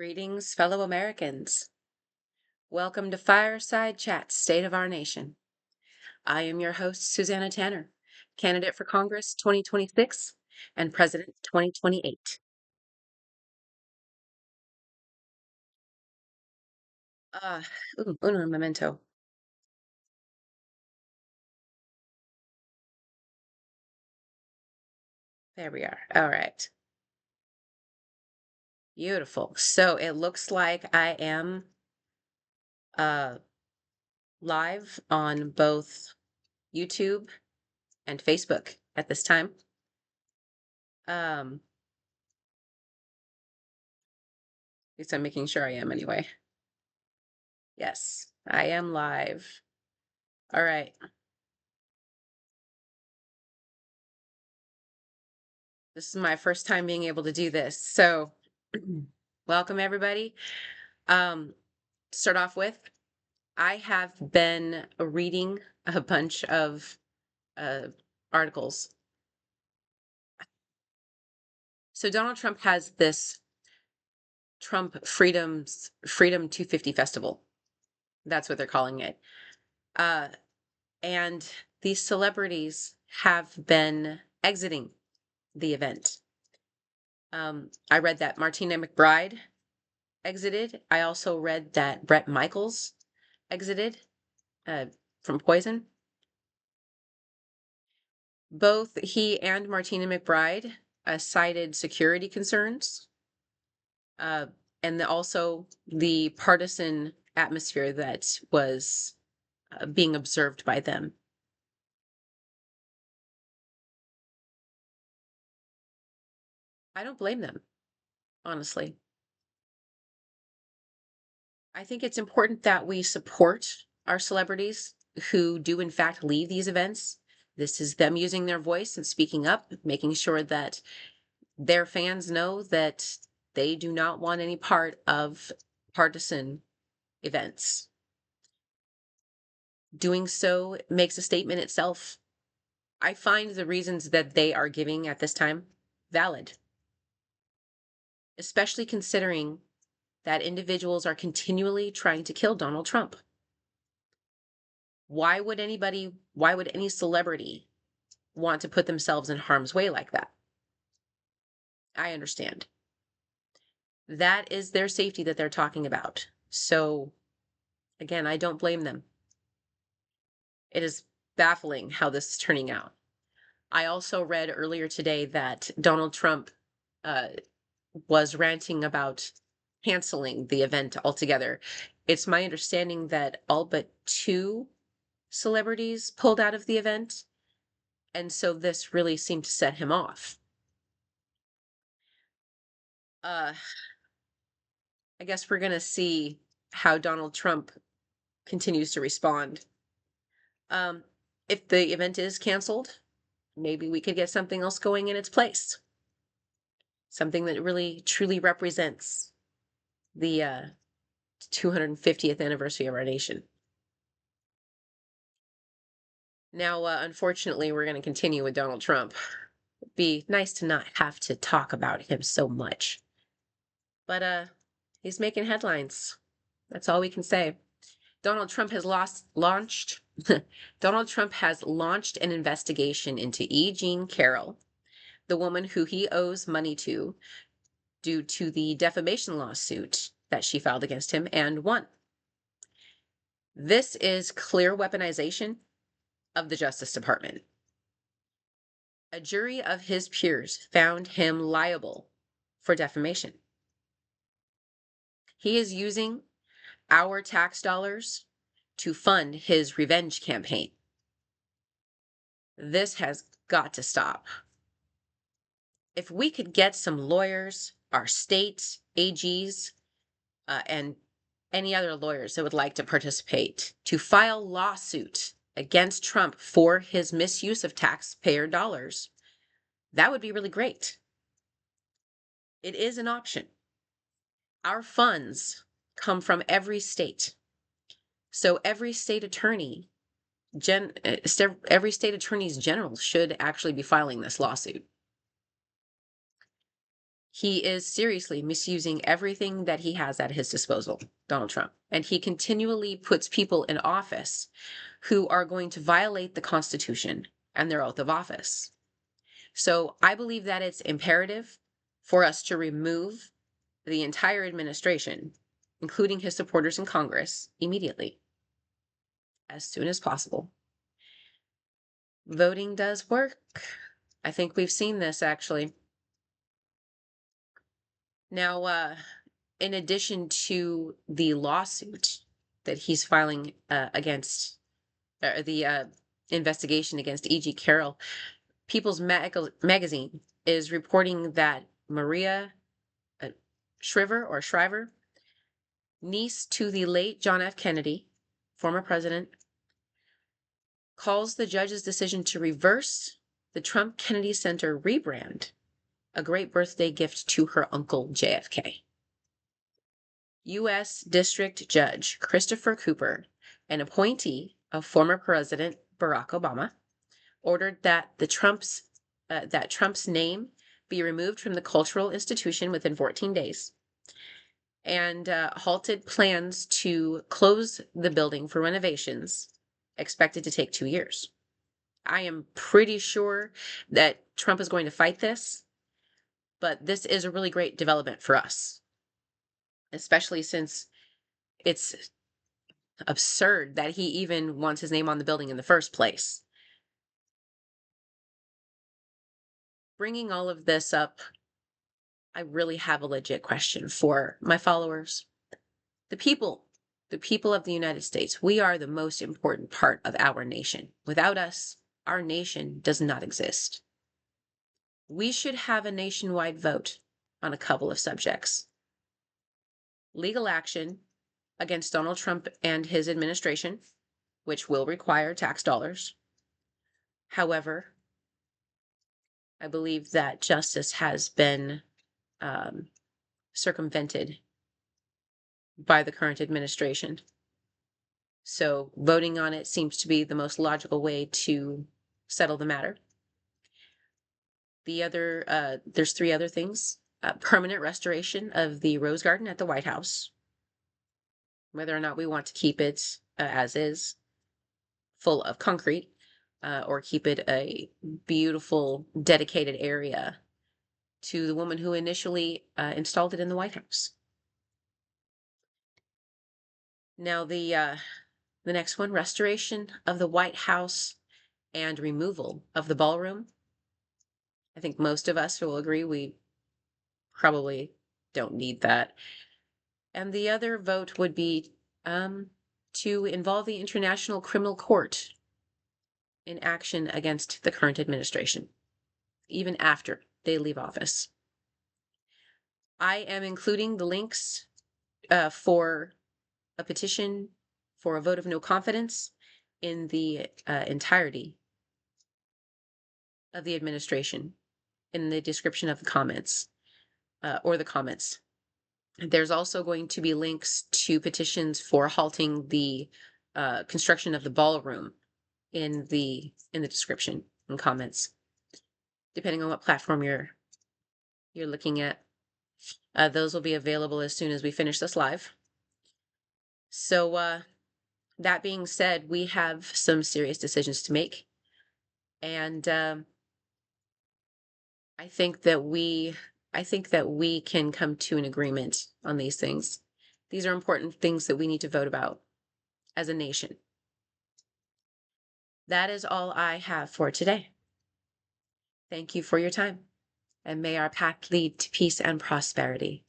Greetings, fellow Americans. Welcome to Fireside Chat, State of Our Nation. I am your host, Susanna Tanner, candidate for Congress 2026 and President 2028. Uno memento. There we are. All right. Beautiful. So it looks like I am uh, live on both YouTube and Facebook at this time. At least I'm making sure I am anyway. Yes, I am live. All right. This is my first time being able to do this. So welcome everybody. To start off with, I have been reading a bunch of articles. So Donald Trump has this Freedom 250 Festival. That's what they're calling it. And these celebrities have been exiting the event. I read that Martina McBride exited. I also read that Bret Michaels exited from Poison. Both he and Martina McBride cited security concerns and also the partisan atmosphere that was being observed by them. I don't blame them, honestly. I think it's important that we support our celebrities who do in fact leave these events. This is them using their voice and speaking up, making sure that their fans know that they do not want any part of partisan events. Doing so makes a statement itself. I find the reasons that they are giving at this time valid, especially considering that individuals are continually trying to kill Donald Trump. Why would any celebrity want to put themselves in harm's way like that? I understand. That is their safety that they're talking about. So, again, I don't blame them. It is baffling how this is turning out. I also read earlier today that Donald Trump was ranting about canceling the event altogether. It's my understanding that all but 2 celebrities pulled out of the event, and so this really seemed to set him off. I guess we're going to see how Donald Trump continues to respond. If the event is canceled, maybe we could get something else going in its place. Something that really truly represents the 250th anniversary of our nation. Now, unfortunately, we're going to continue with Donald Trump. It'd be nice to not have to talk about him so much. But he's making headlines. That's all we can say. Donald Trump has launched an investigation into E. Jean Carroll, the woman who he owes money to due to the defamation lawsuit that she filed against him and won. This is clear weaponization of the Justice Department. A jury of his peers found him liable for defamation. He is using our tax dollars to fund his revenge campaign. This has got to stop. If we could get some lawyers, our state AGs, and any other lawyers that would like to participate to file lawsuit against Trump for his misuse of taxpayer dollars, that would be really great. It is an option. Our funds come from every state. So every state attorney's general should actually be filing this lawsuit. He is seriously misusing everything that he has at his disposal, Donald Trump. And he continually puts people in office who are going to violate the Constitution and their oath of office. So I believe that it's imperative for us to remove the entire administration, including his supporters in Congress, immediately, as soon as possible. Voting does work. I think we've seen this actually. Now, in addition to the lawsuit that he's filing against the investigation against E.G. Carroll, People's Magazine is reporting that Maria Shriver, niece to the late John F. Kennedy, former president, calls the judge's decision to reverse the Trump Kennedy Center rebrand a great birthday gift to her uncle JFK. U.S. District Judge Christopher Cooper, an appointee of former President Barack Obama, ordered that Trump's name be removed from the cultural institution within 14 days, and halted plans to close the building for renovations expected to take 2 years. I am pretty sure that Trump is going to fight this, but this is a really great development for us, especially since it's absurd that he even wants his name on the building in the first place. Bringing all of this up, I really have a legit question for my followers. The people of the United States, we are the most important part of our nation. Without us, our nation does not exist. We should have a nationwide vote on a couple of subjects. Legal action against Donald Trump and his administration, which will require tax dollars. However, I believe that justice has been circumvented by the current administration. So voting on it seems to be the most logical way to settle the matter. There's 3 other things. Permanent restoration of the Rose Garden at the White House, whether or not we want to keep it as is, full of concrete, or keep it a beautiful, dedicated area to the woman who initially installed it in the White House. Now, the next one, restoration of the White House and removal of the ballroom. I think most of us will agree we probably don't need that. And the other vote would be to involve the International Criminal Court in action against the current administration, even after they leave office. I am including the links for a petition for a vote of no confidence in the entirety of the administration in the description of the comments, or the comments. There's also going to be links to petitions for halting the construction of the ballroom in the description and comments, depending on what platform you're looking at. Those will be available as soon as we finish this live. So that being said, we have some serious decisions to make, and I think that we can come to an agreement on these things. These are important things that we need to vote about as a nation. That is all I have for today. Thank you for your time, and may our path lead to peace and prosperity.